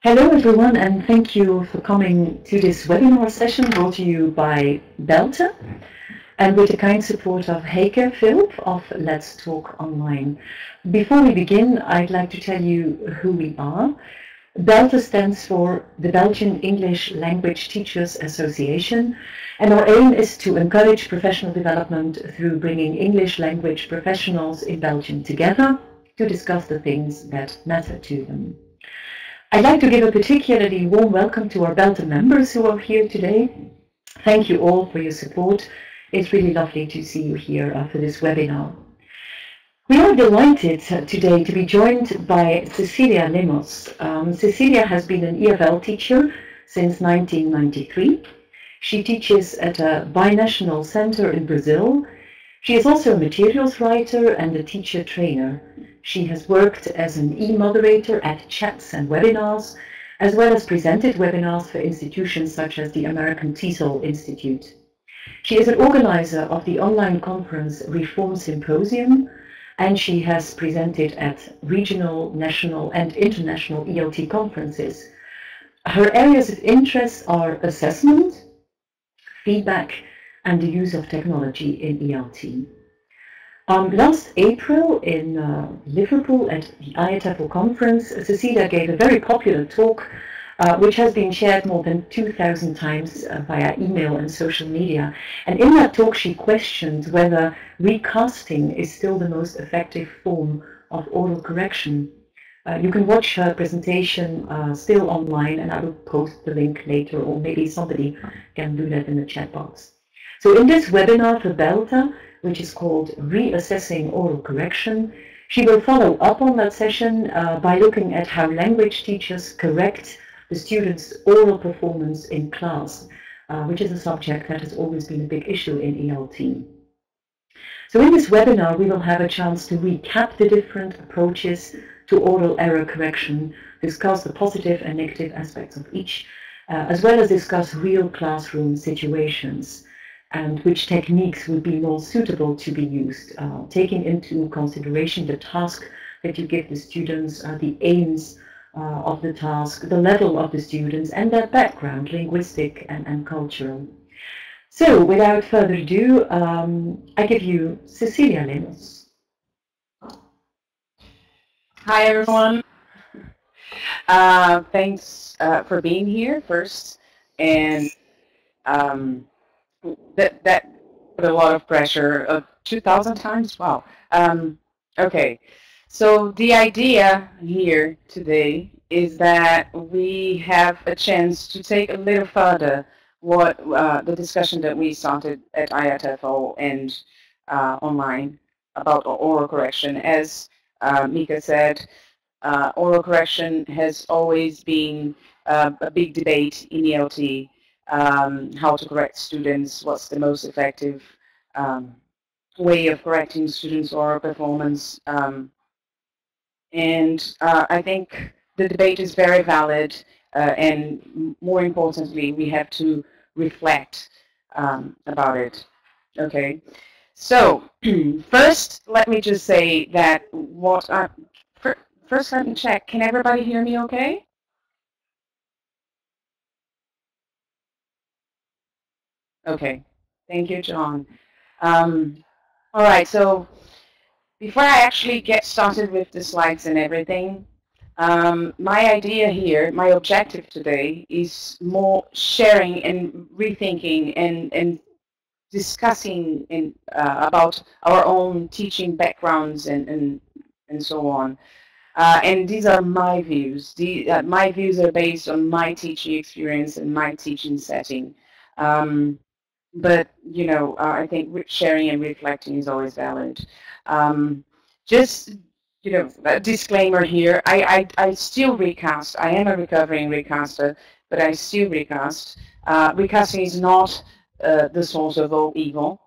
Hello everyone, and thank you for coming to this webinar session brought to you by BELTA and with the kind support of Heike Philp of Let's Talk Online. Before we begin, I'd like to tell you who we are. BELTA stands for the Belgian English Language Teachers Association, and our aim is to encourage professional development through bringing English language professionals in Belgium together to discuss the things that matter to them. I'd like to give a particularly warm welcome to our BELTA members who are here today. Thank you all for your support. It's really lovely to see you here for this webinar. We are delighted today to be joined by Cecilia Lemos. Cecilia has been an EFL teacher since 1993. She teaches at a binational center in Brazil. She is also a materials writer and a teacher trainer. She has worked as an e-moderator at chats and webinars, as well as presented webinars for institutions such as the American TESOL Institute. She is an organizer of the online conference Reform Symposium, and she has presented at regional, national, and international ELT conferences. Her areas of interest are assessment, feedback, and the use of technology in ELT. Last April in Liverpool at the IATEFL conference, Cecilia gave a very popular talk which has been shared more than 2,000 times via email and social media. And in that talk she questioned whether recasting is still the most effective form of oral correction. You can watch her presentation still online, and I will post the link later, or maybe somebody can do that in the chat box. So in this webinar for BELTA, which is called Reassessing Oral Correction, she will follow up on that session by looking at how language teachers correct the students' oral performance in class, which is a subject that has always been a big issue in ELT. So in this webinar, we will have a chance to recap the different approaches to oral error correction, discuss the positive and negative aspects of each, as well as discuss real classroom situations and which techniques would be more suitable to be used, taking into consideration the task that you give the students, the aims of the task, the level of the students, and their background, linguistic and cultural. So, without further ado, I give you Cecilia Lemos. Hi, everyone. Thanks for being here first, and that put a lot of pressure. 2,000 times? Wow. Okay, so the idea here today is that we have a chance to take a little further what the discussion that we started at IATFO and online about oral correction. As Mika said, oral correction has always been a big debate in ELT. How to correct students, what's the most effective way of correcting students' oral performance. And I think the debate is very valid, and more importantly, we have to reflect about it. Okay, so first, let me just say that first let me check, can everybody hear me okay? Okay, thank you, John. All right, so before I actually get started with the slides and everything, my idea here, my objective today is more sharing and rethinking and discussing about our own teaching backgrounds and so on. And these are my views. My views are based on my teaching experience and my teaching setting. But, you know, I think sharing and reflecting is always valid. Just, you know, a disclaimer here, I still recast. I am a recovering recaster, but I still recast. Recasting is not the source of all evil.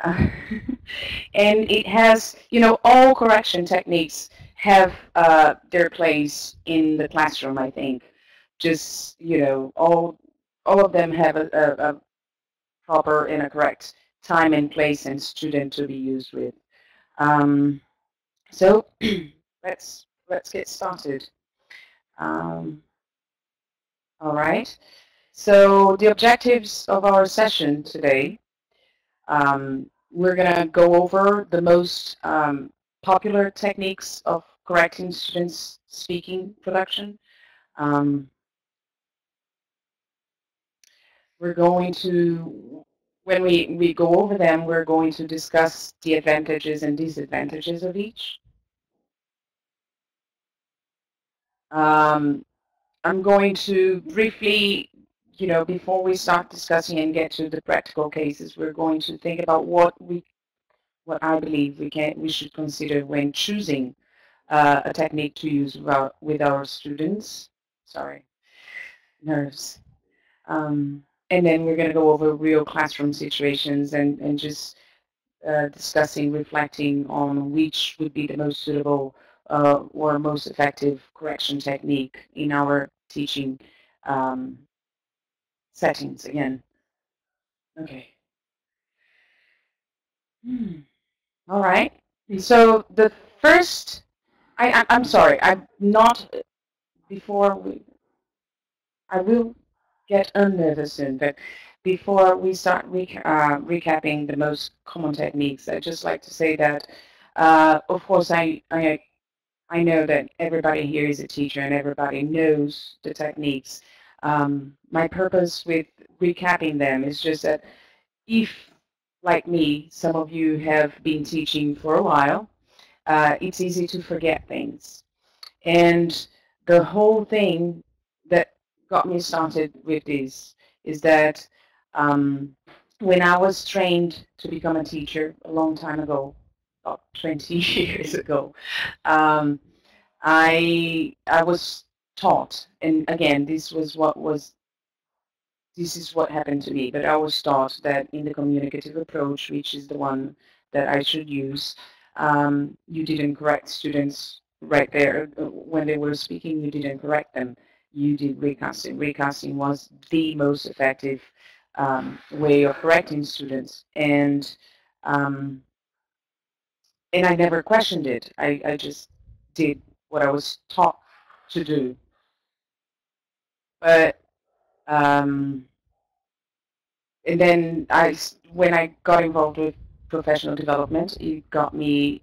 And it has, you know, all correction techniques have their place in the classroom, I think. Just, you know, all of them have a proper and a correct time and place and student to be used with. So let's get started. All right. So the objectives of our session today, we're going to go over the most popular techniques of correcting students' speaking production. Um, we're going to, when we go over them, we're going to discuss the advantages and disadvantages of each. Um, I'm going to briefly, before we start discussing and get to the practical cases, we're going to think about what I believe we should consider when choosing a technique to use with our students. Sorry, nerves. And then we're going to go over real classroom situations and just discussing, reflecting on which would be the most suitable or most effective correction technique in our teaching um, settings again. Okay. All right. So the first, I'm sorry, I'm not, before I will get unnervous soon, but before we start recapping the most common techniques, I'd just like to say that, of course, I know that everybody here is a teacher and everybody knows the techniques. My purpose with recapping them is just that if, like me, some of you have been teaching for a while, it's easy to forget things. And the whole thing that got me started with this is that um, when I was trained to become a teacher a long time ago, about 20 years ago, um, I was taught, and again, this is what happened to me, but I was taught that in the communicative approach, which is the one that I should use, you didn't correct students right there. When they were speaking, you didn't correct them. You did recasting. Recasting was the most effective way of correcting students. Um, and I never questioned it. I just did what I was taught to do. But um, and then when I got involved with professional development, it got me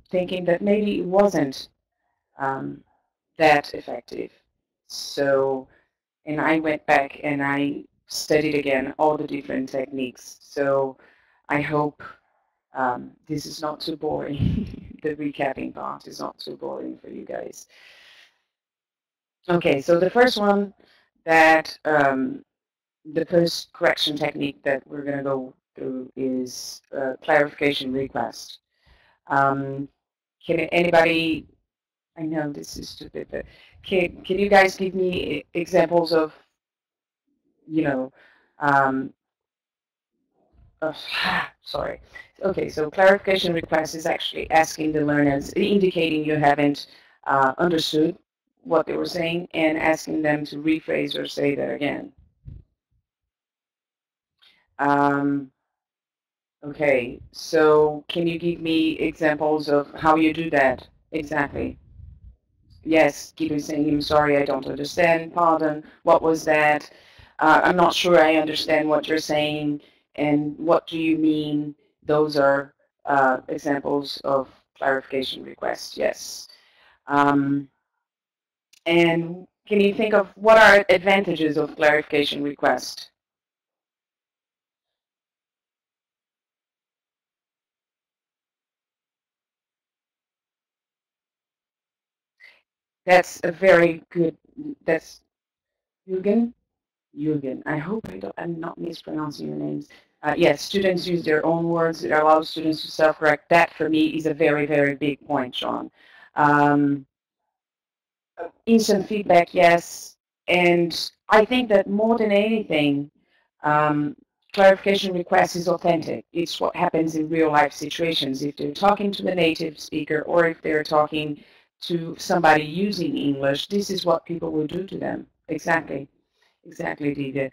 thinking that maybe it wasn't um, that effective. So, and I went back and I studied again all the different techniques. So, I hope this is not too boring. The recapping part is not too boring for you guys. Okay, so the first one that the first correction technique that we're going to go through is clarification request. Can anybody, I know this is stupid, but can you guys give me examples of, you know, um, sorry. Okay, so clarification request is actually asking the learners, indicating you haven't understood what they were saying and asking them to rephrase or say that again. Um, Okay, so can you give me examples of how you do that exactly? Yes, keep on saying, I'm sorry, I don't understand, pardon, what was that? I'm not sure I understand what you're saying, and what do you mean? Those are examples of clarification requests, yes. Um, and can you think of what are advantages of clarification request? That's a very good, that's Jürgen? Jürgen. I hope I'm not mispronouncing your names. Yes, students use their own words. It allows students to self-correct. That, for me, is a very, very big point, Sean. Um, Instant feedback, yes. And I think that more than anything, um, clarification request is authentic. It's what happens in real life situations. If they're talking to the native speaker or if they're talking to somebody using English, this is what people will do to them. Exactly. Exactly, Didier.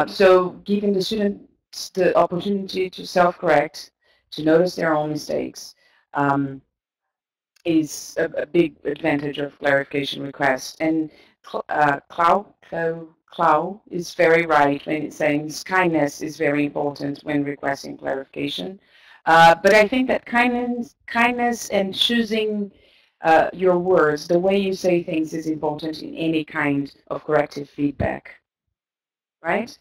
So giving the students the opportunity to self-correct, to notice their own mistakes, is a big advantage of clarification requests. And Clow is very right when it's saying kindness is very important when requesting clarification. But I think that kindness and choosing your words, the way you say things, is important in any kind of corrective feedback, right?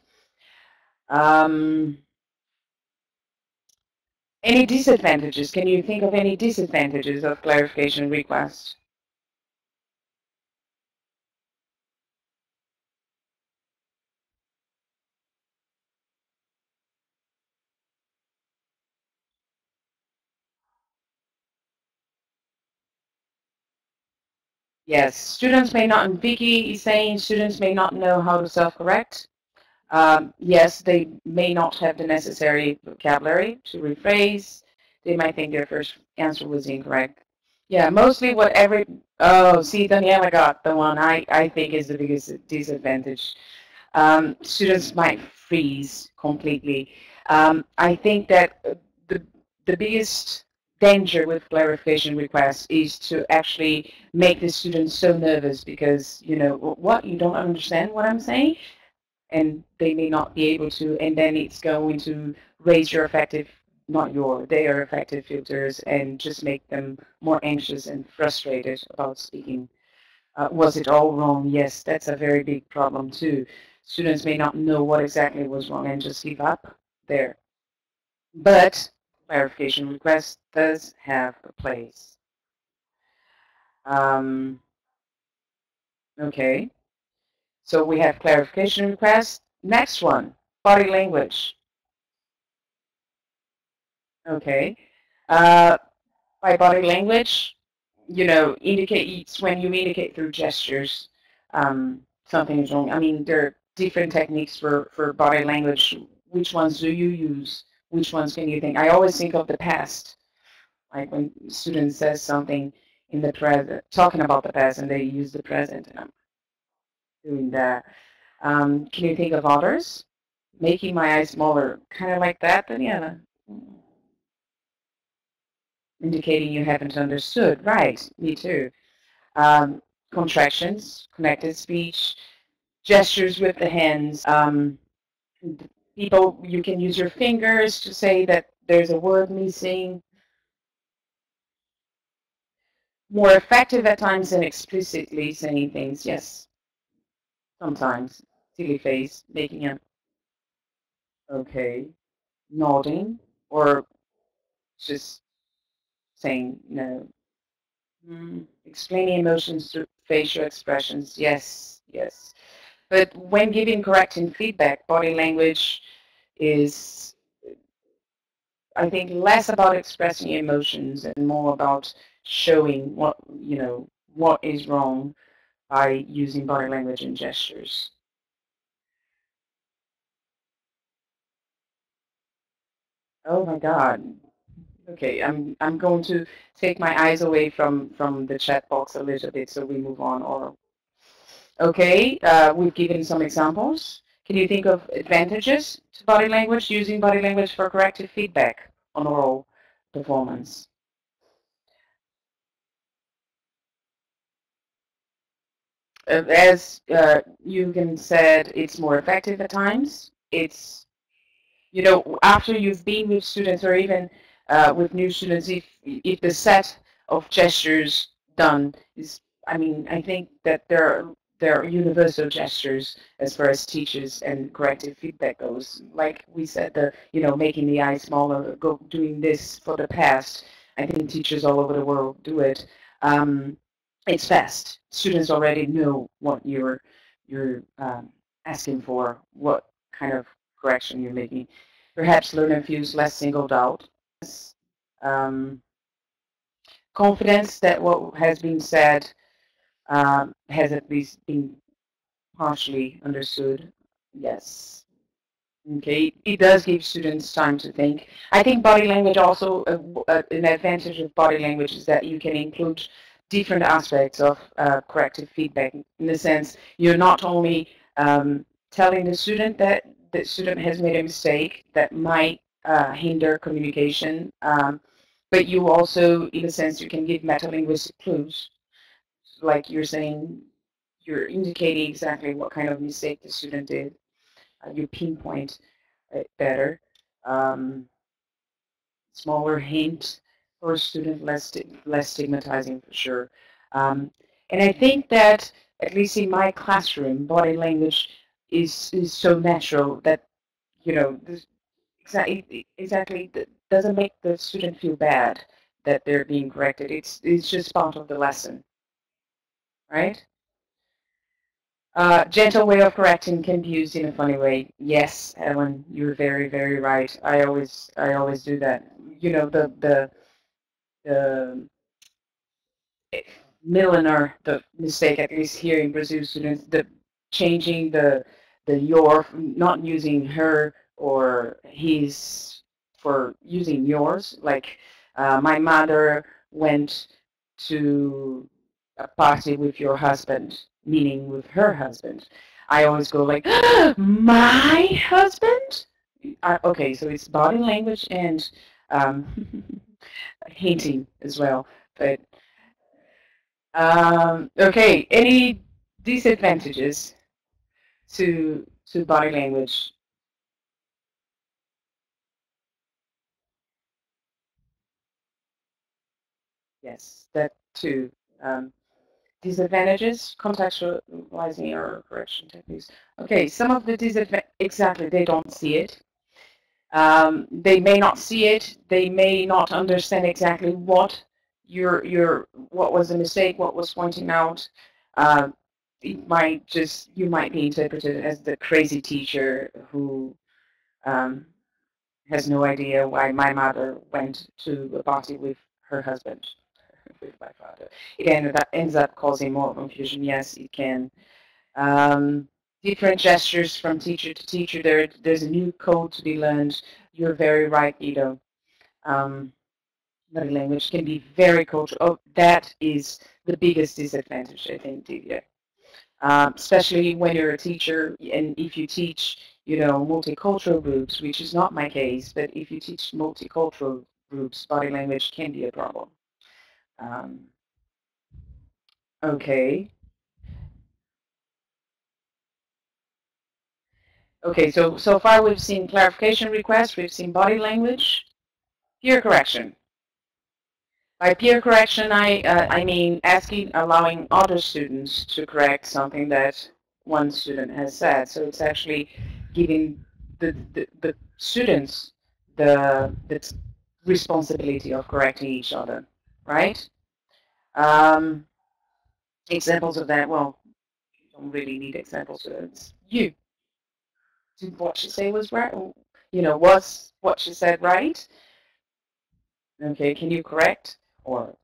Um, any disadvantages? Can you think of any disadvantages of clarification requests? Yes, students may not, and Vicky is saying students may not know how to self-correct. Yes, they may not have the necessary vocabulary to rephrase. They might think their first answer was incorrect. Yeah, mostly what every, oh, see, Daniela got the one I think is the biggest disadvantage. Students might freeze completely. I think that the, the biggest danger with clarification requests is to actually make the students so nervous because, you know, what, you don't understand what I'm saying? And they may not be able to, and then it's going to raise your affective, not your, their affective filters and just make them more anxious and frustrated about speaking. Was it all wrong? Yes, that's a very big problem too. Students may not know what exactly was wrong and just give up there. But clarification request does have a place. Um, okay, so we have clarification request. Next one, body language. Okay. Uh, by body language, you know, indicates when you indicate through gestures something is wrong. I mean, there are different techniques for body language. Which ones do you use? Which ones can you think? I always think of the past, like when student says something in the present, talking about the past, and they use the present, and I'm doing that. Can you think of others? Making my eyes smaller, kind of like that, Daniela? Indicating you haven't understood. Right, me too. Um, contractions, connected speech, gestures with the hands. People, you can use your fingers to say that there's a word missing. More effective at times than explicitly saying things. Yes, sometimes. Silly face, making a okay, nodding, or just saying no. Explaining emotions through facial expressions. Yes, yes. But when giving correcting feedback, body language is, I think, less about expressing emotions and more about showing what, you know, what is wrong by using body language and gestures. Oh my God. Okay, I'm going to take my eyes away from the chat box a little bit so we move on. Or okay, we've given some examples. Can you think of advantages to body language, using body language for corrective feedback on oral performance? As Eugen said, it's more effective at times. It's, you know, after you've been with students or even with new students, if the set of gestures done is, I mean, I think that there are universal gestures as far as teachers and corrective feedback goes. Like we said, the, you know, making the eye smaller, doing this for the past. I think teachers all over the world do it. It's fast. Students already know what you're asking for, what kind of correction you're making. Perhaps learn and fuse less singled out. Um, confidence that what has been said has at least been partially understood. Yes. Okay, it does give students time to think. I think body language also, an advantage of body language is that you can include different aspects of corrective feedback. In the sense, you're not only telling the student that the student has made a mistake that might hinder communication, but you also, in a sense, you can give metalinguistic clues. Like you're saying, you're indicating exactly what kind of mistake the student did. You pinpoint it better. Um, Smaller hint for a student, less stigmatizing for sure. Um, and I think that, at least in my classroom, body language is so natural that, you know, this exactly doesn't make the student feel bad that they're being corrected. It's just part of the lesson, right? Gentle way of correcting can be used in a funny way. Yes, Ellen, you're very, very right. I always do that. You know, the milliner, the mistake, at least here in Brazil, students, the changing the your, not using her or his for using yours. Like my mother went to a party with your husband, meaning with her husband. I always go like, my husband? Okay, so it's body language and um, hinting as well. But okay, any disadvantages to body language? Yes, that too. Um, Disadvantages, contextualizing or correction techniques. Okay, some of the disadvantages, exactly, they don't see it. They may not see it. They may not understand exactly what was the mistake, what was pointing out. Um, you might be interpreted as the crazy teacher who um, has no idea why my mother went to a party with her husband, with my father. Ends up causing more confusion. Yes, it can. Um, Different gestures from teacher to teacher. There's a new code to be learned. You're very right, Guido. Um, Body language can be very cultural. Oh, that is the biggest disadvantage, I think, Divya. Especially when you're a teacher and if you teach, multicultural groups, which is not my case, but if you teach multicultural groups, body language can be a problem. Um, okay. Okay, so far we've seen clarification requests, we've seen body language, peer correction. By peer correction, I mean allowing other students to correct something that one student has said. So it's actually giving the students the responsibility of correcting each other, right? Um, Examples of that, well, you don't really need examples. So it's you. Did what she say was right? Was what she said right? Okay, can you correct? Or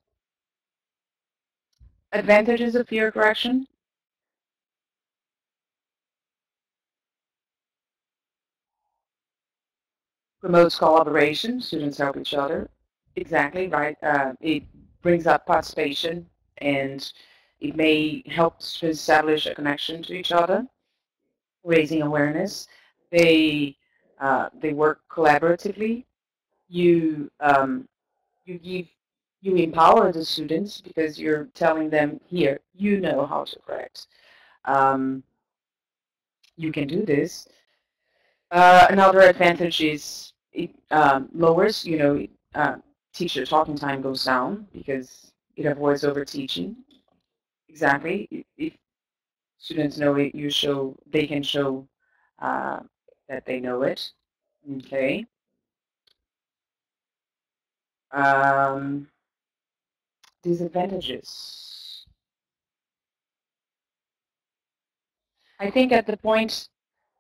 advantages of peer correction? Promotes collaboration, students help each other. Exactly, right. It brings up participation and it may help students establish a connection to each other, raising awareness. They work collaboratively. You you give you empower the students because you're telling them, here, you know how to correct. Um, you can do this. Another advantage is it lowers, teacher talking time goes down because it avoids over teaching. Exactly. If students know it, they can show uh, that they know it. Okay. Um, Disadvantages. I think at the point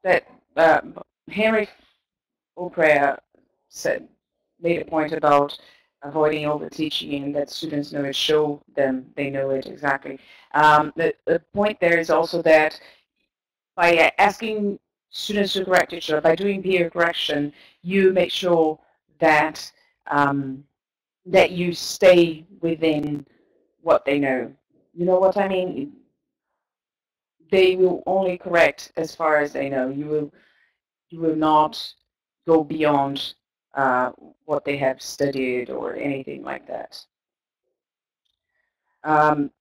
that uh, Henry Oprah said made a point about avoiding over teaching and that students know it, show them they know it exactly. The point there is also that by asking students to correct each other, by doing peer correction, you make sure that that you stay within what they know. You know what I mean? They will only correct as far as they know. You will not go beyond uh, what they have studied or anything like that.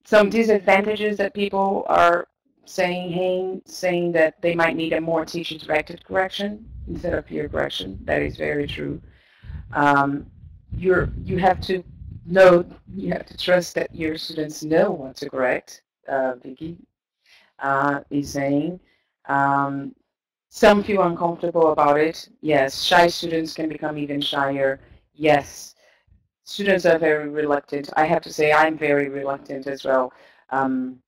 Some disadvantages that people are saying that they might need a more teacher-directed correction instead of peer correction. That is very true. Um, you have to know, you have to trust that your students know what to correct. Vicky is saying. Um, some feel uncomfortable about it. Yes, shy students can become even shyer. Yes, students are very reluctant. I have to say I'm very reluctant as well. Um,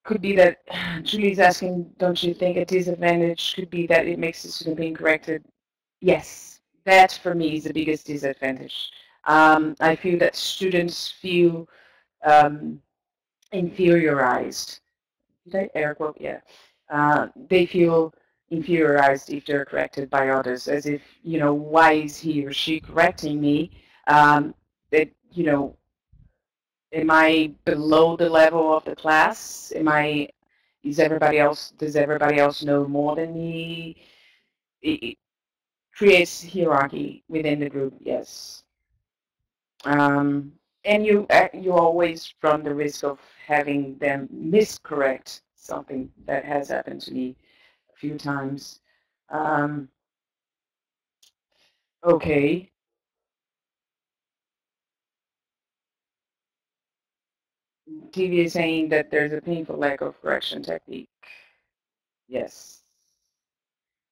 could be that Julie's asking, don't you think a disadvantage could be that it makes the student being corrected? Yes, that for me is the biggest disadvantage. I feel that students feel um, inferiorized. Did I air quote? Yeah. They feel inferiorized if they're corrected by others, as if, why is he or she correcting me? That, am I below the level of the class? Does everybody else know more than me? It creates hierarchy within the group, yes. And you always run the risk of having them miscorrect something that has happened to me a few times. Um, okay. TV is saying that there's a painful lack of correction technique. Yes,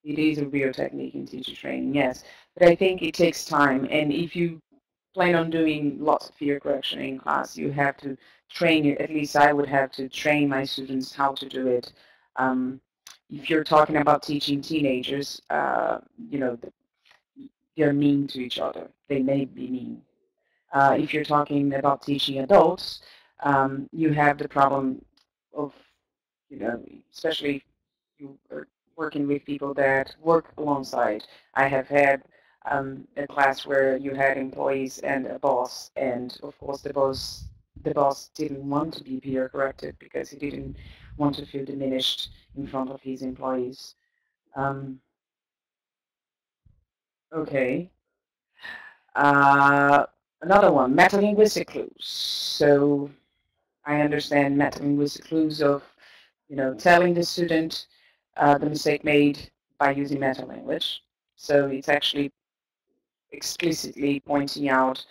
it is a real technique in teacher training, yes. But I think it takes time. And if you plan on doing lots of fear correction in class, you have to train it. At least I would have to train my students how to do it. Um, if you're talking about teaching teenagers, they're mean to each other. They may be mean. If you're talking about teaching adults, you have the problem of, especially you are working with people that work alongside. I have had a class where you had employees and a boss, and of course the boss didn't want to be peer corrected because he didn't want to feel diminished in front of his employees. Um, okay. Uh, Another one, metalinguistic clues. So I understand metalinguistic clues of, telling the student the mistake made by using metalanguage. So it's actually explicitly pointing out,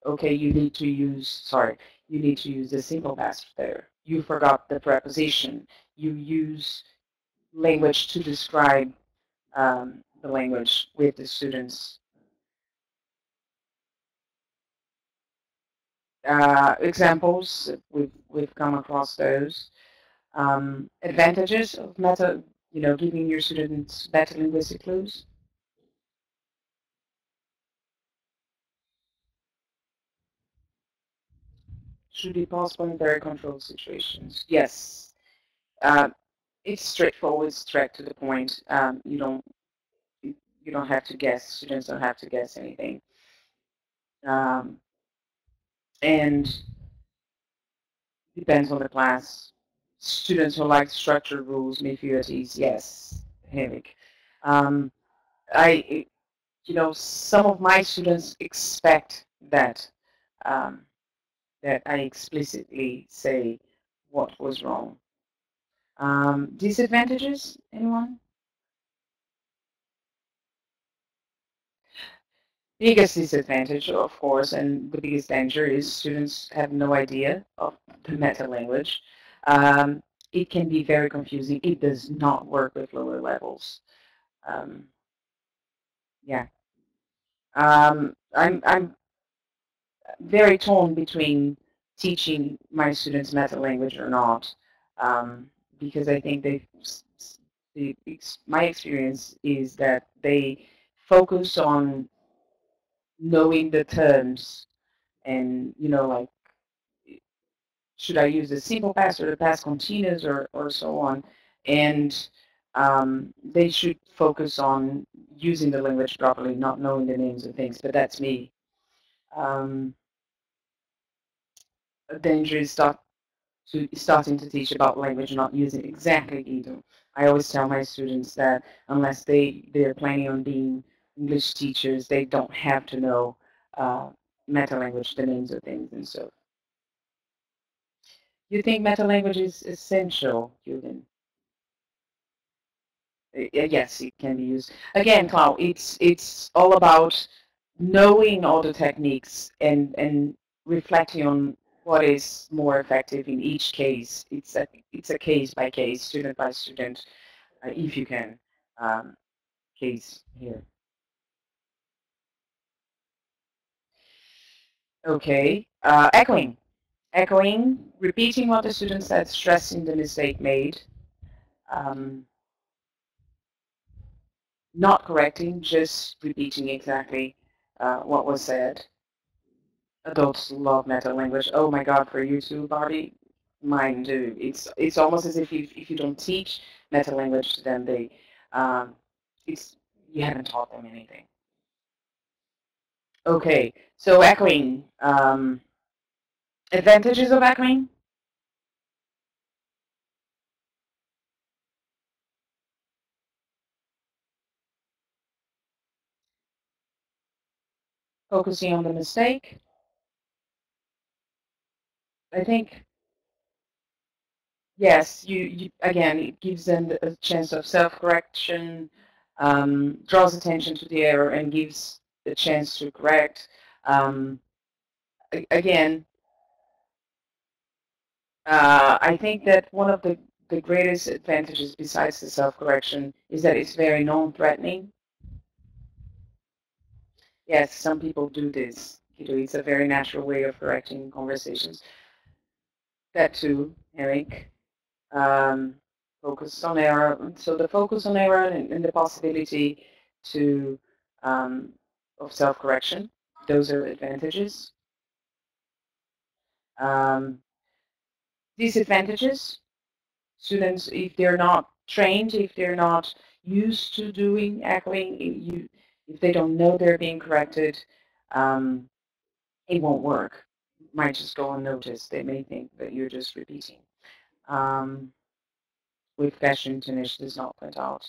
okay, you need to use the simple past there. You forgot the preposition. You use language to describe the language with the students. Examples, we've come across those. Advantages of giving your students meta linguistic clues. Should be possible in very controlled situations. Yes. Uh, it's straightforward, it's direct to the point. You don't have to guess. Students don't have to guess anything. Um, and depends on the class. Students who like structured rules may feel at ease. Yes, Henrik. Um, I, some of my students expect um, that I explicitly say what was wrong. Disadvantages, anyone? Biggest disadvantage, of course, and the biggest danger is students have no idea of the meta language. Um, it can be very confusing. It does not work with lower levels. Um, yeah. I'm very torn between teaching my students meta language or not, because I think my experience is that they focus on knowing the terms and, like, should I use the simple past or the past continuous or so on, and they should focus on using the language properly, not knowing the names of things. But that's me. Um, a danger is starting to teach about language, not using exactly either. I always tell my students that unless they're planning on being English teachers, they don't have to know meta language, the names of things and so. You think meta-language is essential, Julian? Yes, it can be used. Again, Clau, it's all about knowing all the techniques and reflecting on what is more effective in each case. It's a case by case, student by student, if you can, um, case here. Okay, echoing. Echoing, repeating what the student said, stressing the mistake made. Um, not correcting, just repeating exactly what was said. Adults love meta language. Oh my God, for you too, Barbie. Mine do. It's almost as if you don't teach meta language to them, they it's you haven't taught them anything. Okay, so echoing. Advantages of echoing. Focusing on the mistake. I think yes, you again, it gives them a chance of self-correction, draws attention to the error, and gives a chance to correct. Um, again, I think that one of the greatest advantages besides the self-correction is that it's very non-threatening. Yes, some people do this. You know, it's a very natural way of correcting conversations. That too, Eric. Um, focus on error. So the focus on error and the possibility to of self-correction. Those are advantages. Um, disadvantages. Students, if they're not trained, if they're not used to doing echoing, if they don't know they're being corrected, um, it won't work. It might just go unnoticed. They may think that you're just repeating. Um, with question intonation does not point out.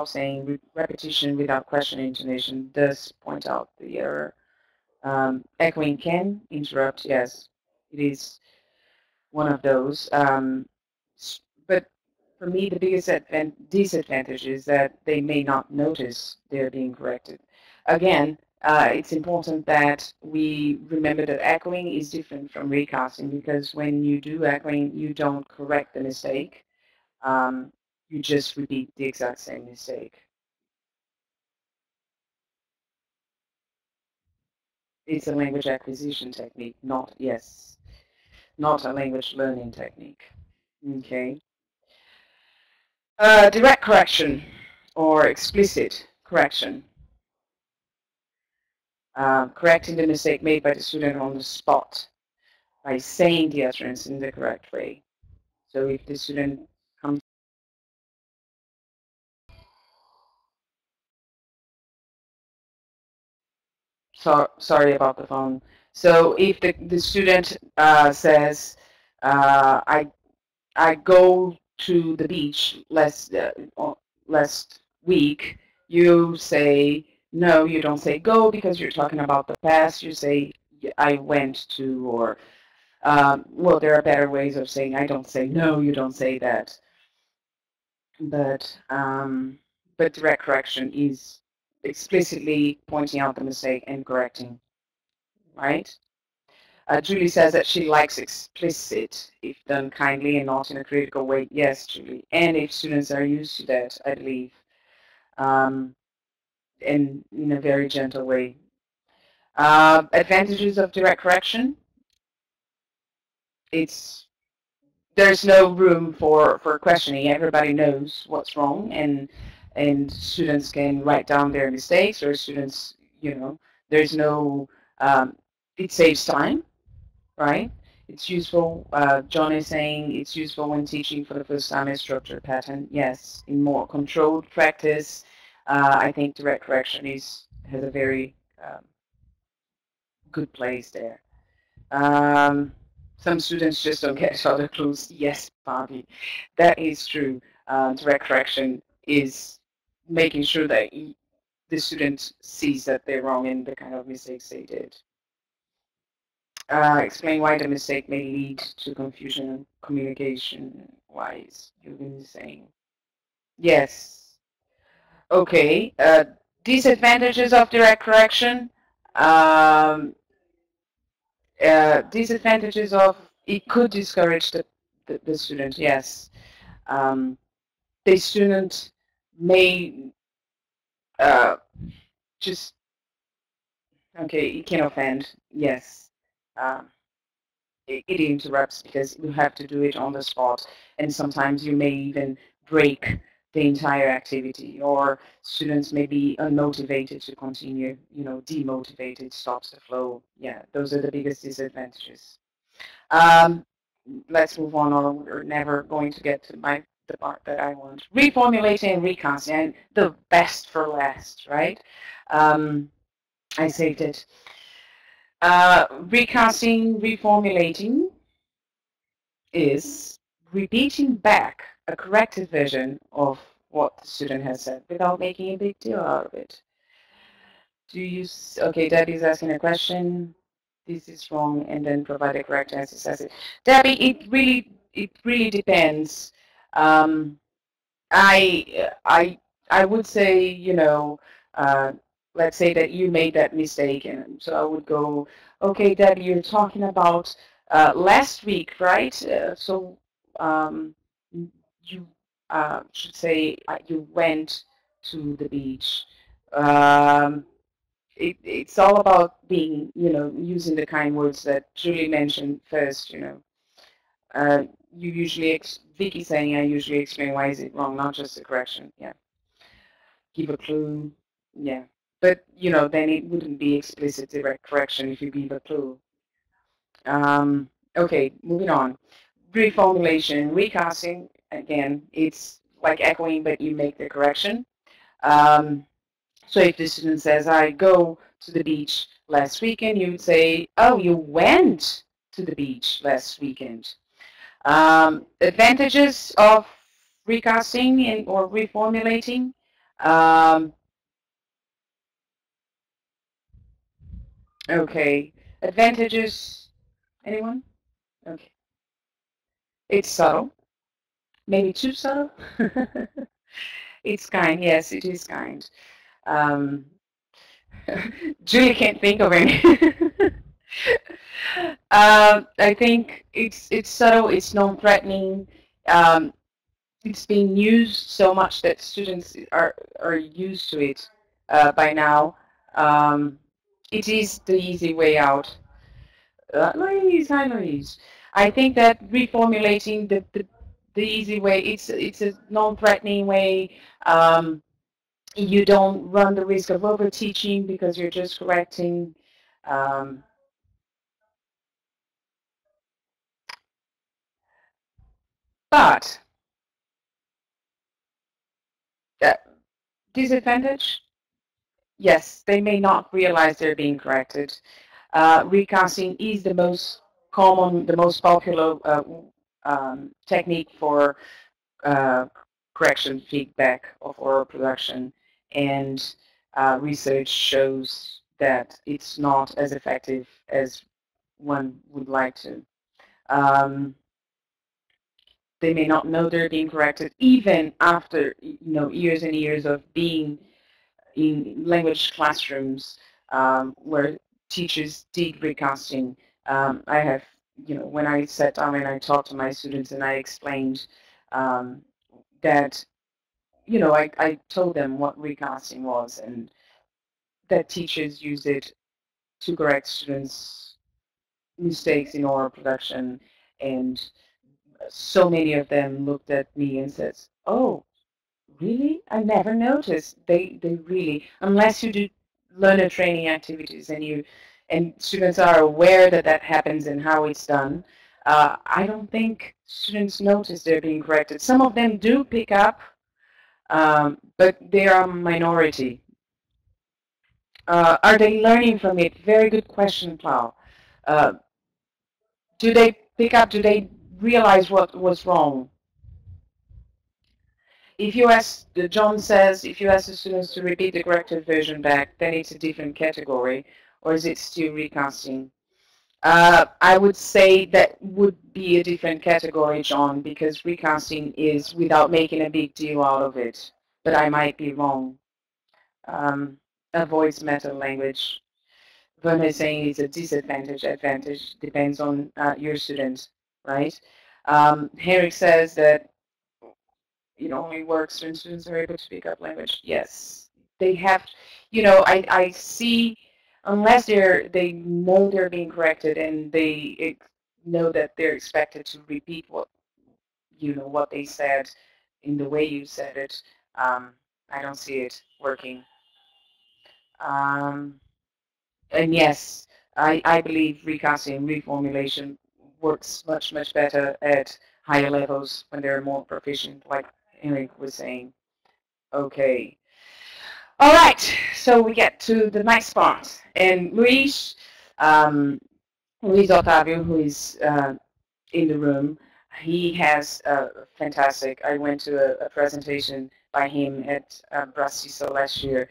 Saying repetition without question intonation does point out the error. Echoing can interrupt, yes, it is one of those. But for me, the biggest disadvantage is that they may not notice they're being corrected. Again, it's important that we remember that echoing is different from recasting because when you do echoing, you don't correct the mistake. Um, you just repeat the exact same mistake. It's a language acquisition technique, not, yes, not a language learning technique. Okay. Direct correction or explicit correction. Correcting the mistake made by the student on the spot by saying the utterance in the correct way. So if the student comes, sorry about the phone. So if the student says, I go to the beach last week, you say no. You don't say go because you're talking about the past. You say I went to, or well, there are better ways of saying I don't say no. You don't say that, but direct correction is explicitly pointing out the mistake and correcting, right? Julie says that she likes explicit if done kindly and not in a critical way. Yes, Julie. And if students are used to that, I believe, and in a very gentle way. Advantages of direct correction. It's there's no room for questioning. Everybody knows what's wrong, and students can write down their mistakes, or students, there's no. It saves time, right? It's useful. John is saying it's useful when teaching for the first time a structured pattern. Yes, in more controlled practice, I think direct correction has a very good place there. Some students just don't get other clues. Yes, Bobby, that is true. Direct correction is making sure that the student sees that they're wrong in the kind of mistakes they did. Explain why the mistake may lead to confusion communication-wise. You've been saying. Yes. Okay. Disadvantages of direct correction. Um, Disadvantages of it could discourage the student. Yes. Um, the student may uh, just okay. It can offend. Yes. Um, it interrupts because you have to do it on the spot, and sometimes you may even break the entire activity, or students may be unmotivated to continue, demotivated, stops the flow. Yeah, those are the biggest disadvantages. Um, let's move on, or we're never going to get to the part that I want. Reformulating and recasting, and the best for last, right? I saved it. Recasting, reformulating is repeating back a corrected version of what the student has said without making a big deal out of it. Okay, Debbie's asking a question. This is wrong, and then provide a correct answer. Says it. Debbie, it really depends. Um, I would say, uh, let's say that you made that mistake, and so I would go, okay, Debbie, you're talking about last week, right? So you should say you went to the beach. Um, it's all about being, using the kind words that Julie mentioned first, you usually, Vicky saying, I usually explain why is it wrong, not just a correction. Yeah. Give a clue. Yeah. But, then it wouldn't be explicit direct correction if you give a clue. Okay, moving on. Reformulation, recasting, again, it's like echoing, but you make the correction. So if the student says, I go to the beach last weekend, you would say, oh, you went to the beach last weekend. Advantages of recasting or reformulating. Okay. Advantages, anyone? Okay. It's subtle. Maybe too subtle? It's kind. Yes, it is kind. Um, Julie can't think of any. I think it's subtle, it's non-threatening. Um, it's being used so much that students are used to it by now. Um, it is the easy way out. Louise, hi Louise. I think that reformulating the easy way, it's a non-threatening way. You don't run the risk of over-teaching because you're just correcting. Um, but disadvantage, yes, they may not realize they're being corrected. Recasting is the most common, the most popular technique for uh, correction feedback of oral production, and research shows that it's not as effective as one would like to. Um, they may not know they're being corrected even after years and years of being in language classrooms where teachers did recasting. I have, when I sat down and I talked to my students and I explained um, that, I told them what recasting was and that teachers use it to correct students' mistakes in oral production, and so many of them looked at me and said, "Oh, really? I never noticed. They really, unless you do learner training activities and students are aware that that happens and how it's done. I don't think students notice they're being corrected. Some of them do pick up, but they are a minority. Are they learning from it? Very good question, Plow. Uh, do they pick up? Do they realize what was wrong? If you ask, John says, if you ask the students to repeat the corrected version back, then it's a different category, or is it still recasting? I would say that would be a different category, John, because recasting is without making a big deal out of it. But I might be wrong. Um, avoids meta language. Vernon is saying it's a disadvantage, advantage, depends on your student, right? Henrik says that it only works when students are able to pick up language. Yes, they have, I see, unless they know they're being corrected and they know that they're expected to repeat what they said in the way you said it, I don't see it working. Um, and yes, I believe recasting, reformulation works much, much better at higher levels when they're more proficient, like Eric was saying. Okay. All right. So we get to the next part. And Luis Otavio, who is in the room, he has a fantastic. I went to a presentation by him at Brasiso last year,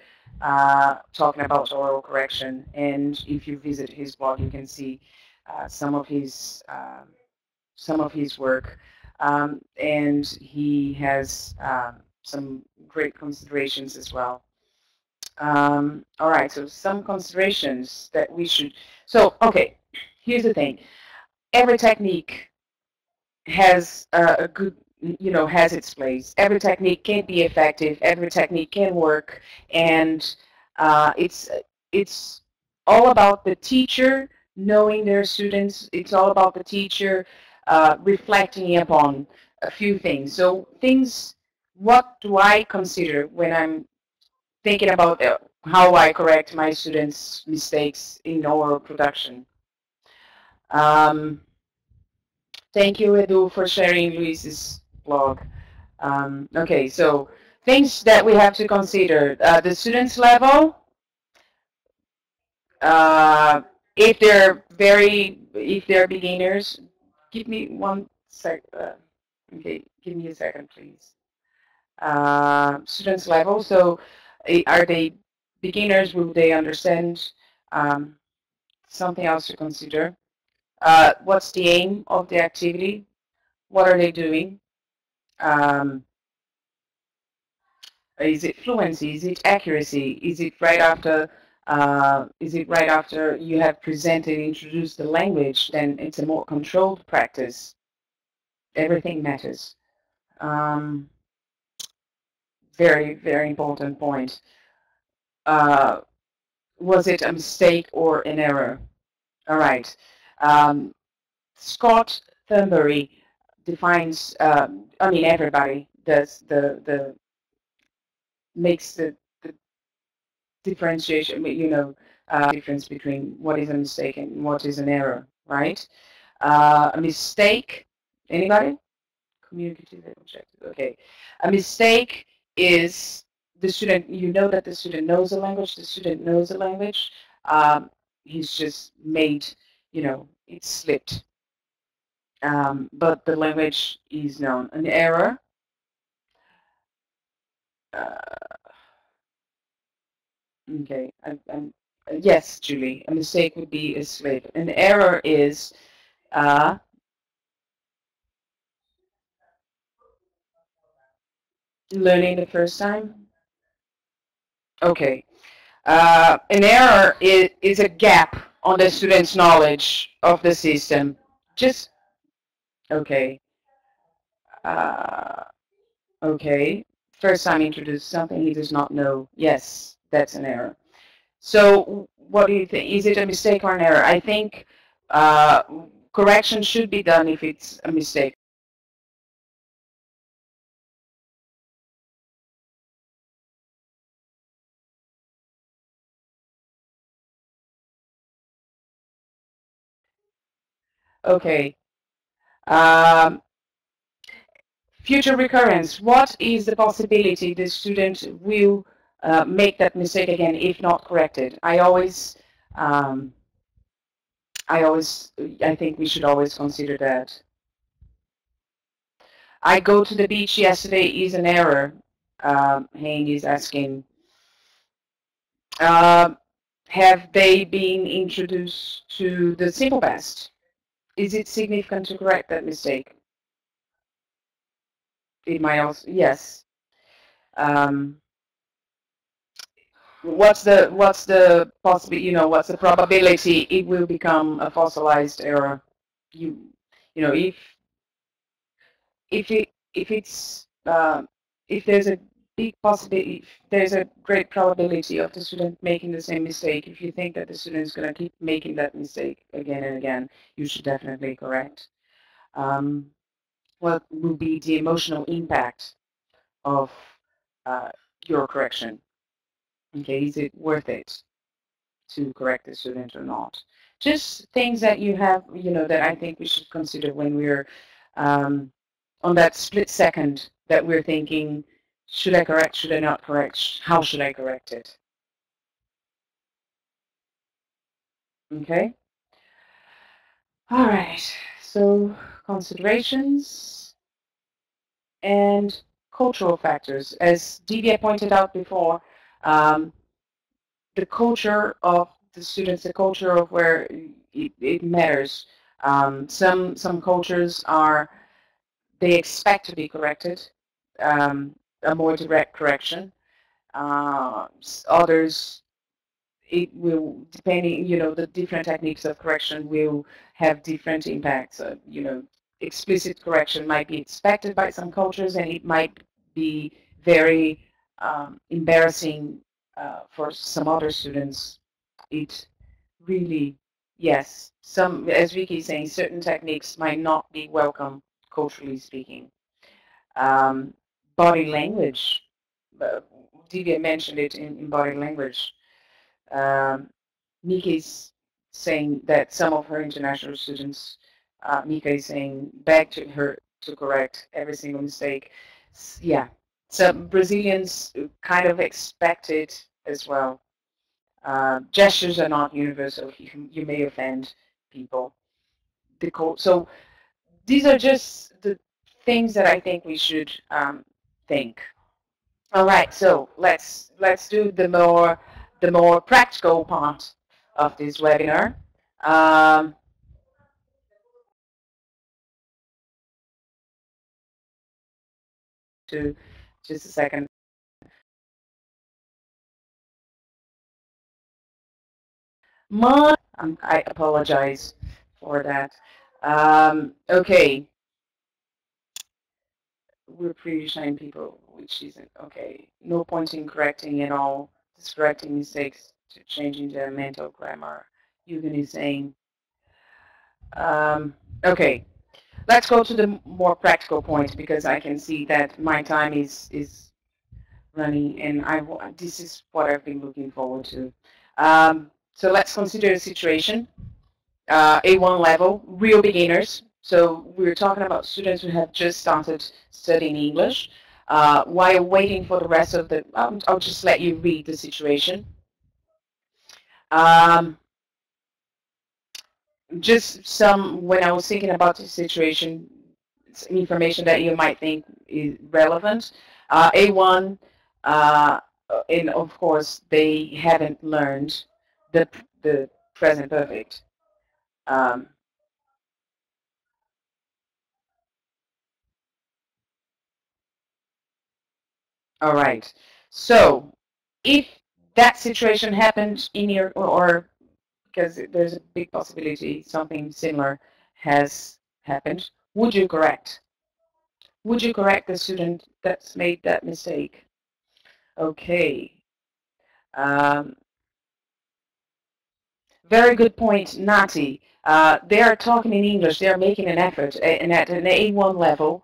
talking about oral correction. And if you visit his blog, you can see some of his work, and he has some great considerations as well. All right, so some considerations that we should. So, okay, here's the thing. Every technique has a good, has its place. Every technique can be effective. Every technique can work, and it's all about the teacher knowing their students. It's all about the teacher reflecting upon a few things. So things. What do I consider when I'm thinking about how I correct my students' mistakes in oral production? Um, Thank you, Edu, for sharing Luis's blog. Okay, so things that we have to consider. The students level, uh, if they're beginners, give me one sec. Okay, give me a second, please. Students level, so are they beginners? Will they understand? Um, Something else to consider. What's the aim of the activity? What are they doing? Um, is it fluency? Is it accuracy? Is it right after? Is it right after you have presented, introduced the language? Then it's a more controlled practice. Everything matters. Um, Very, very important point. Uh, was it a mistake or an error? All right. Um, Scott Thunberg defines. I mean, everybody does the makes the differentiation. Difference between what is a mistake and what is an error, right? A mistake. Anybody? Communicative objective. Okay. A mistake is the student. You know that the student knows the language. The student knows the language. He's just made. It slipped. But the language is known. An error, uh, okay, yes, Julie, a mistake would be a slip. An error is uh, learning the first time. Okay. An error is a gap on the student's knowledge of the system. Just, okay. Uh, okay. First time introduced something he does not know. Yes, that's an error. So what do you think? Is it a mistake or an error? I think uh, correction should be done if it's a mistake. Okay. Um, Future recurrence. What is the possibility the student will make that mistake again if not corrected? Um, I think we should always consider that. I go to the beach yesterday is an error. Hayne is asking. Uh, have they been introduced to the simple past? Is it significant to correct that mistake? It might also, yes. Um, what's the possibility? What's the probability it will become a fossilized error? You you know if there's a big possibility, if there's a great probability of the student making the same mistake, if you think that the student is going to keep making that mistake again and again, you should definitely correct. Um, what will be the emotional impact of uh, your correction? Okay, is it worth it to correct the student or not? Just things that you have, that I think we should consider when we're um, on that split second that we're thinking, should I correct, should I not correct, how should I correct it? Okay? All right, so considerations and cultural factors. As Divya pointed out before, um, the culture of the students, the culture of where it matters. Some cultures are, they expect to be corrected, a more direct correction. Others, it will, depending, the different techniques of correction will have different impacts. Explicit correction might be expected by some cultures, and it might be very embarrassing for some other students. It really, yes, as Vicky is saying, certain techniques might not be welcome culturally speaking. Um, Body language, uh, Divya mentioned it in body language. Um, Mika is saying that some of her international students, Mika is saying, beg to her to correct every single mistake. Yeah, so Brazilians kind of expect it as well. Gestures are not universal. You may offend people. So these are just the things that I think we should think. All right, so let's do the more practical part of this webinar. Um, to just a second. I apologize for that. Okay, we're pretty shine people, which isn't okay. No point in correcting at all. Just correcting mistakes to changing the mental grammar. Eugen is saying. Okay, let's go to the more practical point because I can see that my time is running, and this is what I've been looking forward to. So let's consider a situation, A1 level, real beginners. So we're talking about students who have just started studying English. While waiting for the rest of the, I'll just let you read the situation. Um, just when I was thinking about the situation, some information that you might think is relevant. A1, uh, and of course, they haven't learned the present perfect. Um, all right. So if that situation happened in your, or because there's a big possibility something similar has happened, would you correct? Would you correct the student that's made that mistake? Okay. Um, Very good point, Nati. They are talking in English. They are making an effort, and at an A1 level,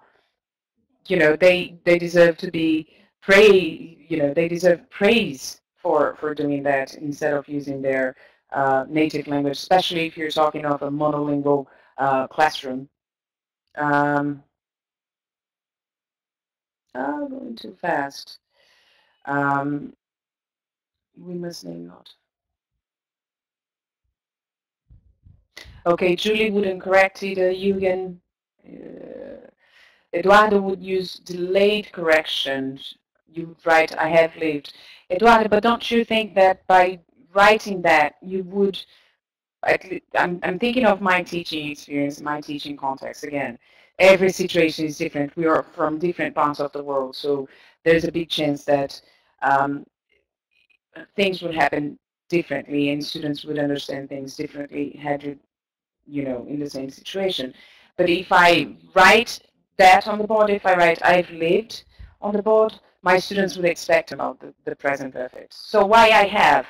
they deserve to be praised. They deserve praise for doing that instead of using their native language, especially if you're talking of a monolingual classroom. Um, Going too fast. Um, we must name not. Okay, Julie wouldn't correct either. Eugen. Eduardo would use delayed corrections. You write, I have lived. Eduardo, but don't you think that by writing that, you would, I'm thinking of my teaching experience, my teaching context again. Every situation is different. We are from different parts of the world, so there's a big chance that um, things would happen differently and students would understand things differently had you in the same situation. But if I write that on the board, if I write I've lived on the board, my students would expect about the present perfect. So why I have?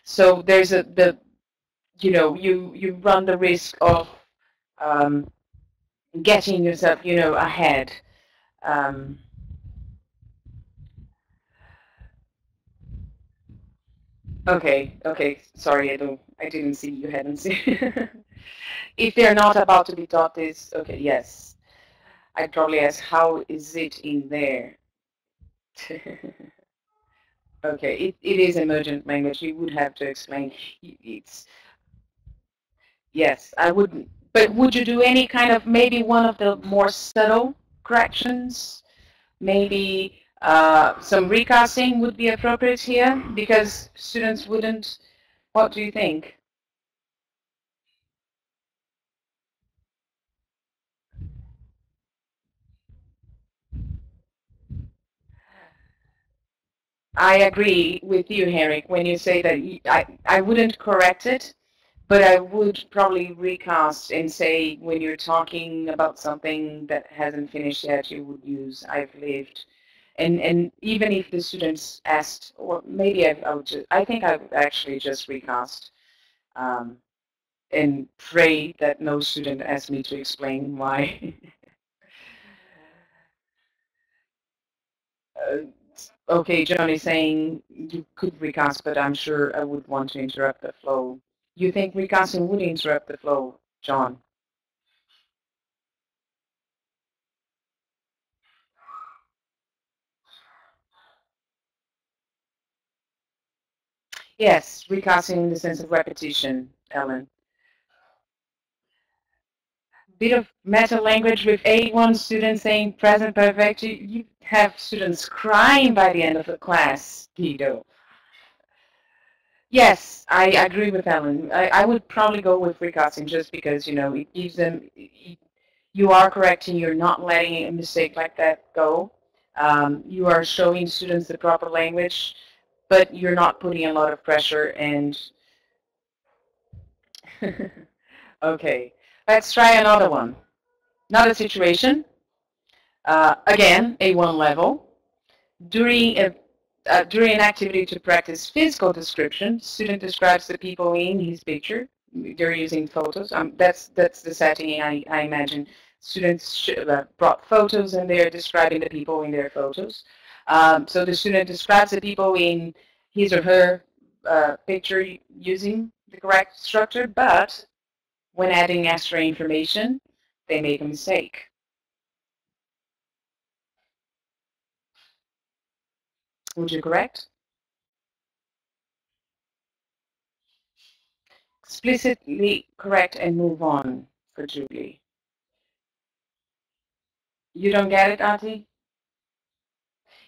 So there's you run the risk of um, getting yourself ahead. Um, okay, sorry, I didn't see you hadn't seen. If they're not about to be taught this, okay, yes. I'd probably ask, how is it in there? Okay, it is emergent language. You would have to explain. It's yes, I wouldn't. But would you do any kind of maybe one of the more subtle corrections? Maybe some recasting would be appropriate here because students wouldn't. What do you think? I agree with you, Henrik, when you say that I wouldn't correct it, but I would probably recast and say when you're talking about something that hasn't finished yet, you would use I've lived. And even if the students asked, or maybe I would just, I think I would actually just recast um, and pray that no student asks me to explain why. uh, okay, John is saying you could recast, but I'm sure I would want to interrupt the flow. You think recasting would interrupt the flow, John? Yes, recasting in the sense of repetition, Ellen. Bit of meta language with A1 students saying present perfect. You have students crying by the end of the class, Guido. Yes, I agree with Ellen. I would probably go with recasting just because, it gives them, you are correct and you're not letting a mistake like that go. You are showing students the proper language, but you're not putting a lot of pressure and okay, let's try another one. Another situation. Again, A1 level. During an activity to practice physical description, student describes the people in his picture. They're using photos. That's the setting I imagine. Students brought photos and they're describing the people in their photos. So the student describes the people in his or her picture using the correct structure, but when adding extra information, they make a mistake. Would you correct? Explicitly correct and move on for Julie. You don't get it, Auntie?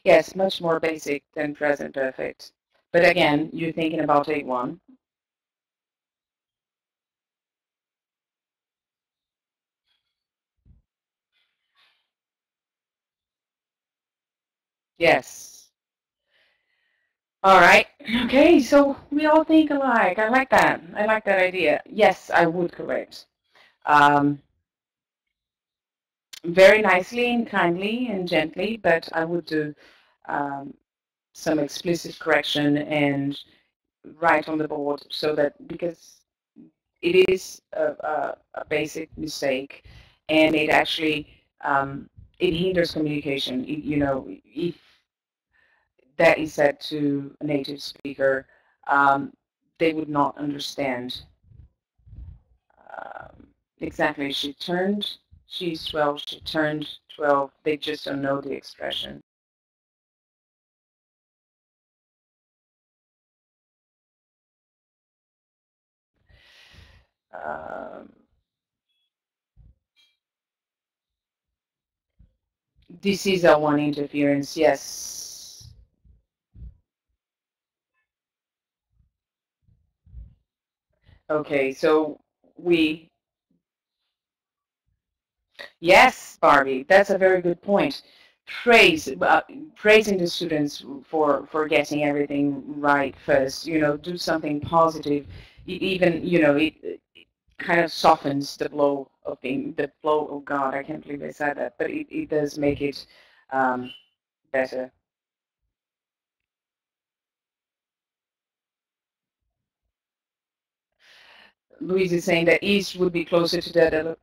Yes, much more basic than present perfect. But again, you're thinking about A1. Yes. All right. Okay, so we all think alike. I like that. I like that idea. Yes, I would correct. Um, very nicely and kindly and gently, but I would do um, some explicit correction and write on the board so that because it is a basic mistake and it actually it hinders communication. If that is said to a native speaker, um, they would not understand. Exactly, she's 12, she turned 12, they just don't know the expression. Um, this is a one interference, yes. Okay, so yes, Barbie, that's a very good point. Praising the students for getting everything right first. Do something positive. Even it kind of softens the blow of being the blow. Oh God, I can't believe I said that, but it does make it um, better. Louise is saying that East would be closer to the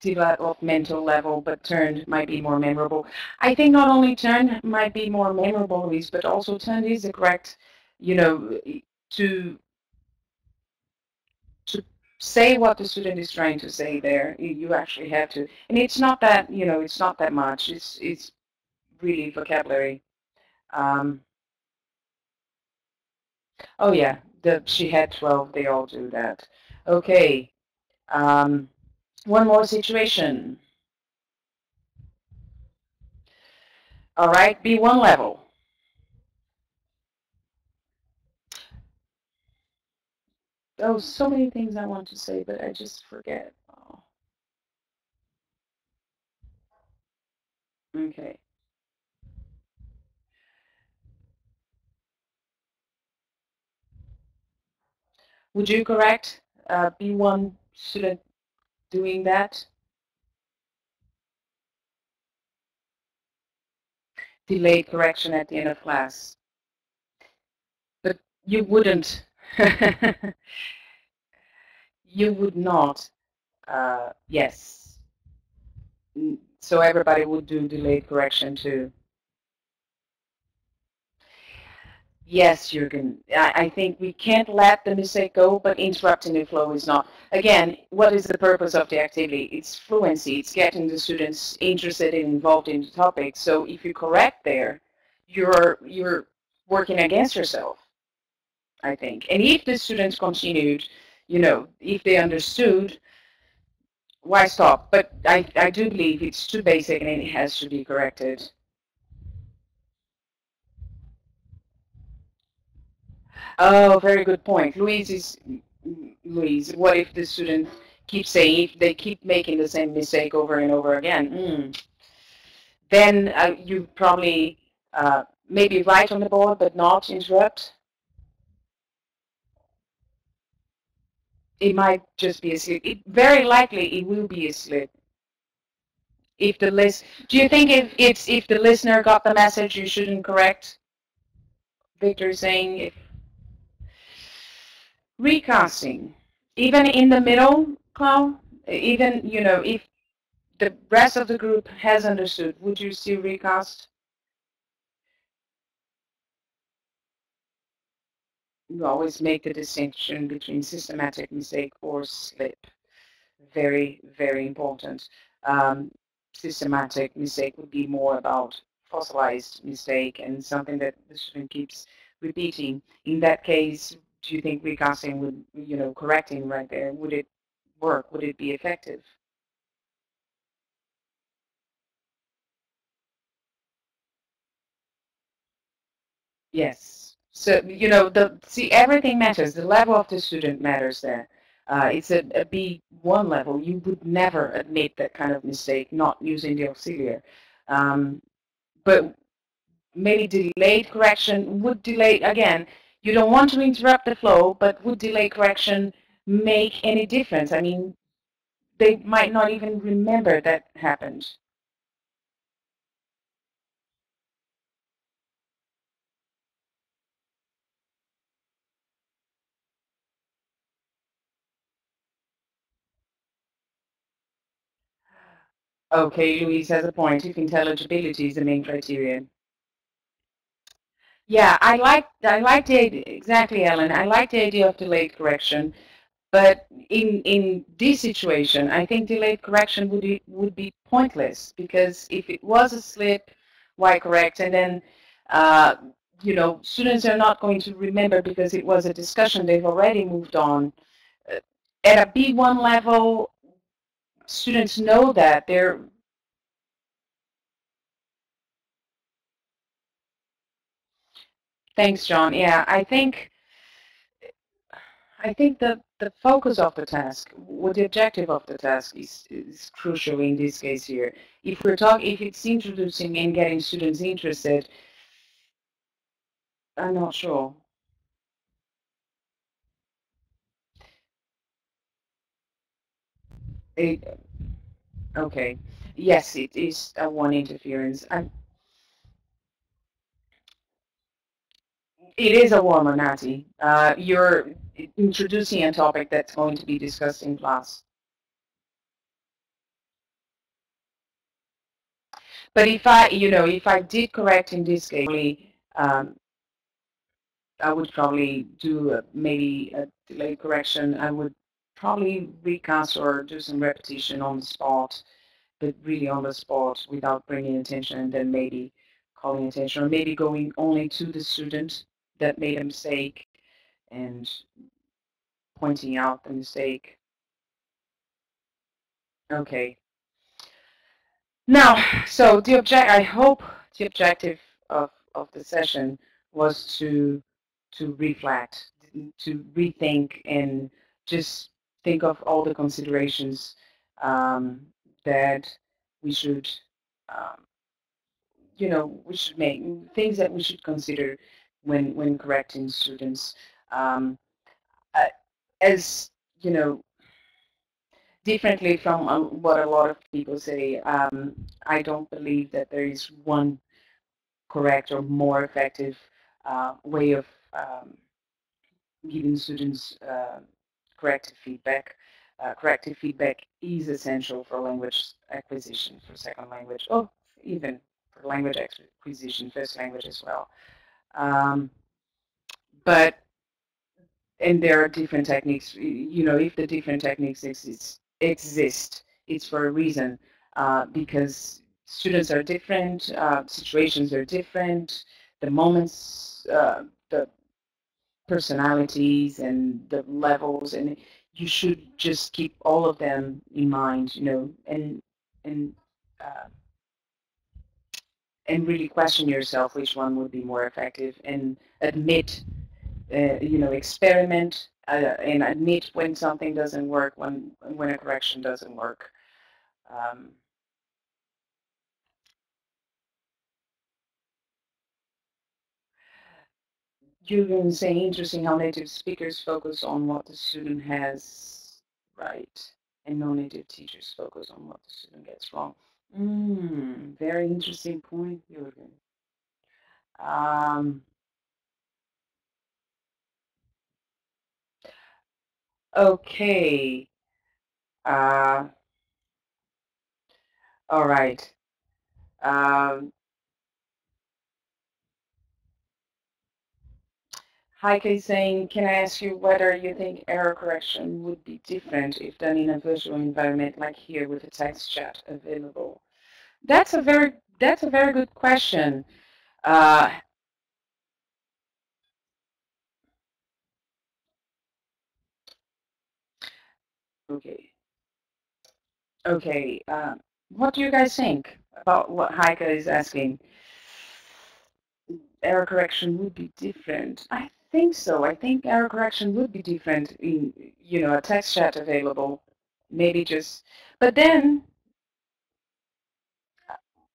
developmental level, but turned might be more memorable. I think not only turned might be more memorable, Louise, but also turned is the correct, you know, to to say what the student is trying to say there. You actually have to, and it's not that it's not that much. It's really vocabulary. Um, oh yeah, she had 12. They all do that. Okay. Um, one more situation. All right, B1 level. Oh, so many things I want to say, but I just forget. Oh, okay. Would you correct B1 student doing that? Delayed correction at the end of class. But you wouldn't. You would not. Yes. So everybody would do delayed correction too. Yes, Jürgen. I think we can't let the mistake go, but interrupting the flow is not. Again, what is the purpose of the activity? It's fluency. It's getting the students interested and involved in the topic. So if you correct there, you're working against yourself, I think. And if the students continued, if they understood, why stop? But I do believe it's too basic and it has to be corrected. Oh, very good point. Louise, what if the student keeps saying, if they keep making the same mistake over and over again, then you probably maybe write on the board but not interrupt. It might just be a slip. Very likely it will be a slip. If the do you think if the listener got the message, you shouldn't correct? Victor is saying if recasting, even in the middle, Cloud, even if the rest of the group has understood, would you still recast? You always make the distinction between systematic mistake or slip. Very, very important. Um, Systematic mistake would be more about fossilized mistake and something that the student keeps repeating. In that case, do you think recasting would, correcting right there, would it work? Would it be effective? Yes. So, everything matters. The level of the student matters there. It's a B1 level. You would never admit that kind of mistake, not using the auxiliary. Um, but maybe delayed correction would delay, again, you don't want to interrupt the flow, but would delayed correction make any difference? I mean, they might not even remember that happened. Okay, Louise has a point. If intelligibility is the main criterion. Yeah, I like the idea, exactly, Ellen. I like the idea of delayed correction, but in this situation, I think delayed correction would be pointless because if it was a slip, why correct? And then uh, students are not going to remember because it was a discussion. They've already moved on. Uh, At a B1 level, students know that they're. Thanks, John. Yeah, I think I think the focus of the task, what the objective of the task is crucial in this case here. If it's introducing and getting students interested, I'm not sure. It, okay, yes, it is a one interference. It is a warmer natty. You're introducing a topic that's going to be discussed in class. But if I did correct in this case, um, I would probably do maybe a delayed correction. I would probably recast or do some repetition on the spot, but really on the spot without bringing attention, and then maybe calling attention, or maybe going only to the student that made a mistake and pointing out the mistake. Okay. Now, so I hope the objective of the session was to reflect, to rethink, and just think of all the considerations that we should, um, we should make, things that we should consider when correcting students. Um, uh, as you know, differently from what a lot of people say, I don't believe that there is one correct or more effective way of giving students corrective feedback. Corrective feedback is essential for language acquisition, for second language, or even for language acquisition, first language as well. Um, but and there are different techniques. If the different techniques exist, it's for a reason, because students are different, situations are different, the moments, the personalities and the levels, and you should just keep all of them in mind, and uh, and really question yourself which one would be more effective, and admit, experiment, and admit when something doesn't work, when a correction doesn't work. Um, you're going to say interesting how native speakers focus on what the student has right, and non-native teachers focus on what the student gets wrong. Very interesting point, Jürgen. Um, okay. Uh, all right. Um, Heike is saying, can I ask you whether you think error correction would be different if done in a virtual environment like here with a text chat available? That's a very good question. Uh, okay. Okay. What do you guys think about what Heike is asking? Error correction would be different. I think so. I think error correction would be different in, a text chat available. Maybe just, but then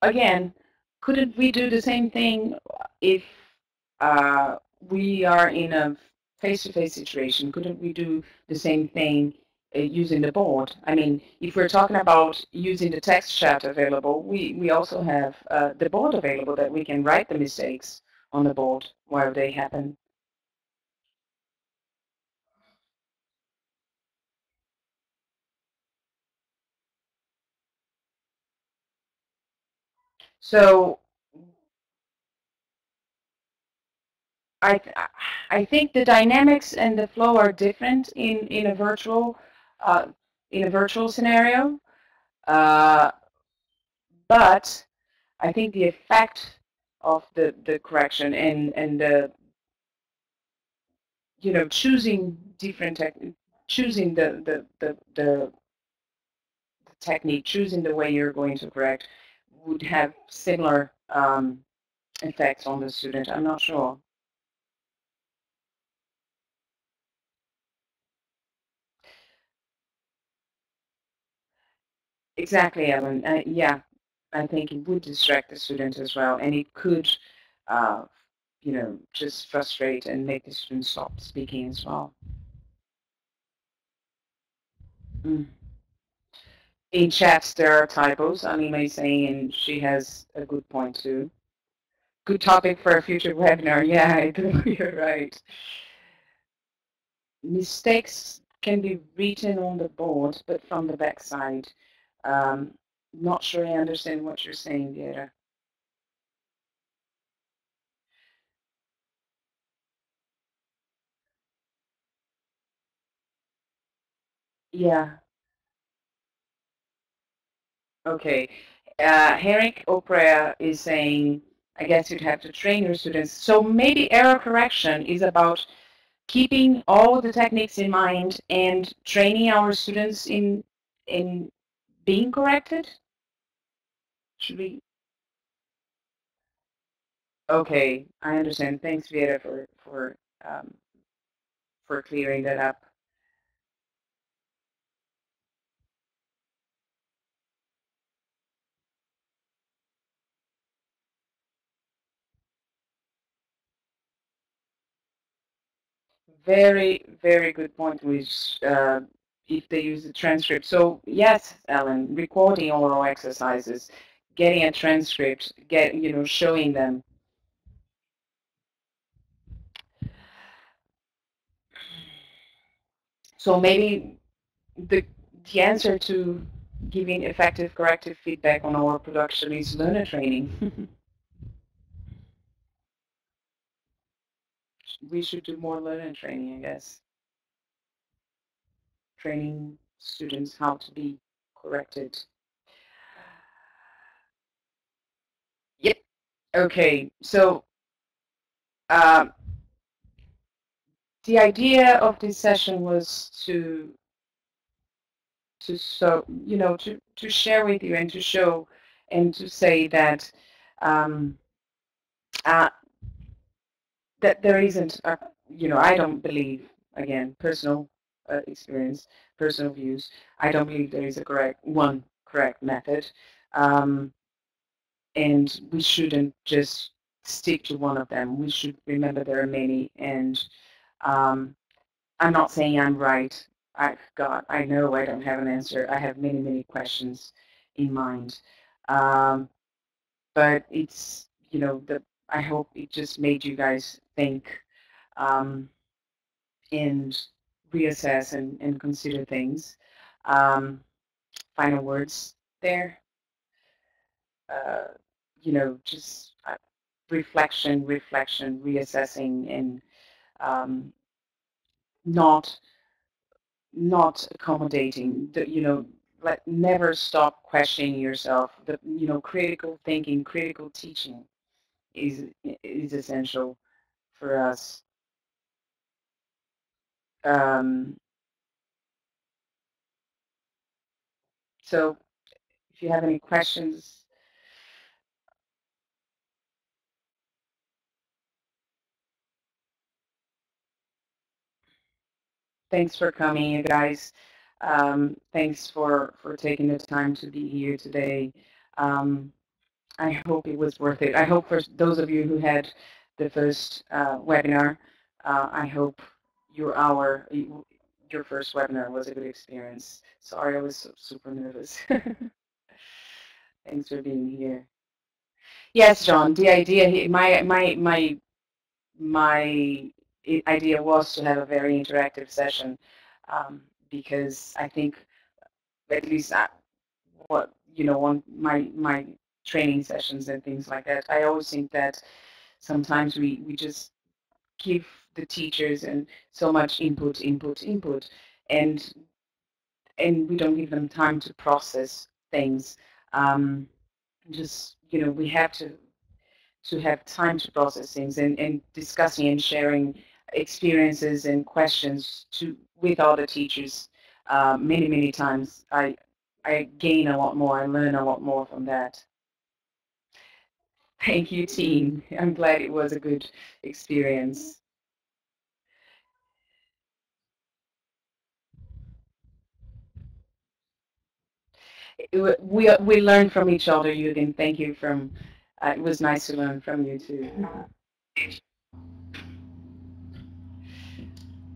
again, couldn't we do the same thing if we are in a face-to-face situation? Couldn't we do the same thing using the board? I mean, if we're talking about using the text chat available, we also have the board available that we can write the mistakes on the board while they happen. So I I think the dynamics and the flow are different uh, in a virtual scenario, uh, but I think the effect of the correction and the choosing different choosing the technique, choosing the way you're going to correct would have similar effects on the student. I'm not sure. Exactly, Ellen. Yeah, I think it would distract the student as well, and it could, uh, just frustrate and make the student stop speaking as well. Mm. In chats, there are typos. Anima is saying, and she has a good point too. Good topic for a future webinar. Yeah, I think you're right. Mistakes can be written on the board, but from the backside. Um, Not sure I understand what you're saying, Vera. Yeah, okay. Henrik Oprea is saying, I guess you'd have to train your students. So maybe error correction is about keeping all the techniques in mind and training our students in being corrected. Should we? Okay, I understand. Thanks, Vera, for clearing that up. Very, very good point, which if they use the transcript. So yes, Ellen, recording oral exercises, getting a transcript, showing them. So maybe the the answer to giving effective corrective feedback on our production is learner training. We should do more learner training, I guess. Training students how to be corrected. Yep. Okay. So um, the idea of this session was to share with you and to show and to say that um, uh, that there isn't I don't believe, again, personal experience, personal views, I don't believe there is a correct method, um, and we shouldn't just stick to one of them. We should remember there are many, and um, I'm not saying I'm right. I know I don't have an answer. I have many, many questions in mind. Um, but it's, I hope it just made you guys think um, and reassess and consider things. Um, Final words there. Uh, just reflection, reassessing, and um, not not accommodating. Like never stop questioning yourself. Critical thinking, critical teaching is essential for us. Um, so if you have any questions, thanks for coming, you guys. Thanks for taking the time to be here today. Um, I hope it was worth it. I hope for those of you who had the first webinar, I hope your first webinar was a good experience. Sorry, I was super nervous. Thanks for being here. Yes, John. The idea, my idea was to have a very interactive session, because I think at least what on my training sessions and things like that, I always think that sometimes we just give the teachers and so much input, and we don't give them time to process things. Um, just we have to have time to process things, and discussing and sharing experiences and questions with other teachers many times. I gain a lot more. I learn a lot more from that. Thank you, team. I'm glad it was a good experience. we learn from each other, Jürgen. Thank you. It was nice to learn from you too.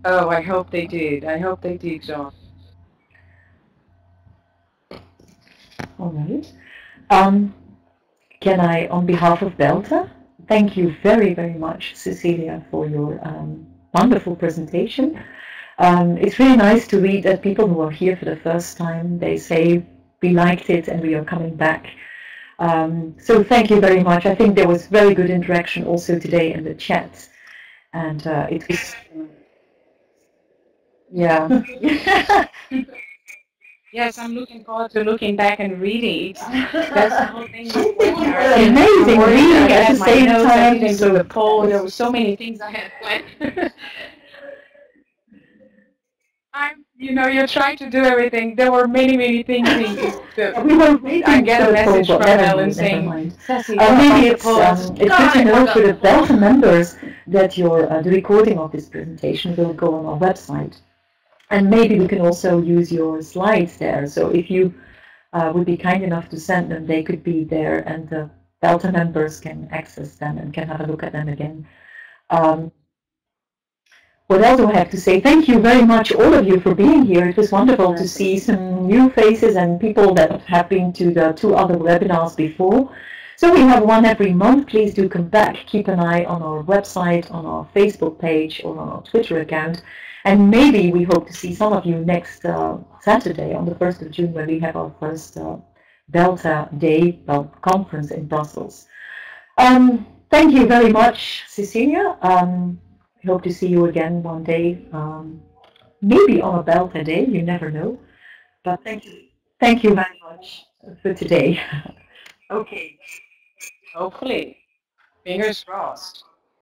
Oh, I hope they did. I hope they did, John. All right. Um, can I, on behalf of BELTA, thank you very, very much, Cecilia, for your wonderful presentation. It's really nice to read that people who are here for the first time, they say we liked it and we are coming back. So thank you very much. I think there was very good interaction also today in the chat. And it was, yeah. Yes, I'm looking forward to looking back and reading it. That's the whole thing. Amazing reading at the same time. I didn't do the poll. There were so many things I had planned. You're trying to do everything. There were many, many things. We were waiting I get for a the poll, message but from Ellen saying, maybe it's good to know for the BELTA members that the recording of this presentation will go on our website. And maybe we can also use your slides there. So if you would be kind enough to send them, they could be there and the BELTA members can access them and can have a look at them again. What else do I have to say? Thank you very much, all of you, for being here. It was wonderful to see some new faces and people that have been to the 2 other webinars before. So we have one every month. Please do come back. Keep an eye on our website, on our Facebook page, or on our Twitter account. And maybe we hope to see some of you next Saturday on the 1st of June when we have our first BELTA Day conference in Brussels. Thank you very much, Cecilia. I hope to see you again one day, maybe on a BELTA day, you never know. But thank you very much for today. Okay. Hopefully. Fingers crossed.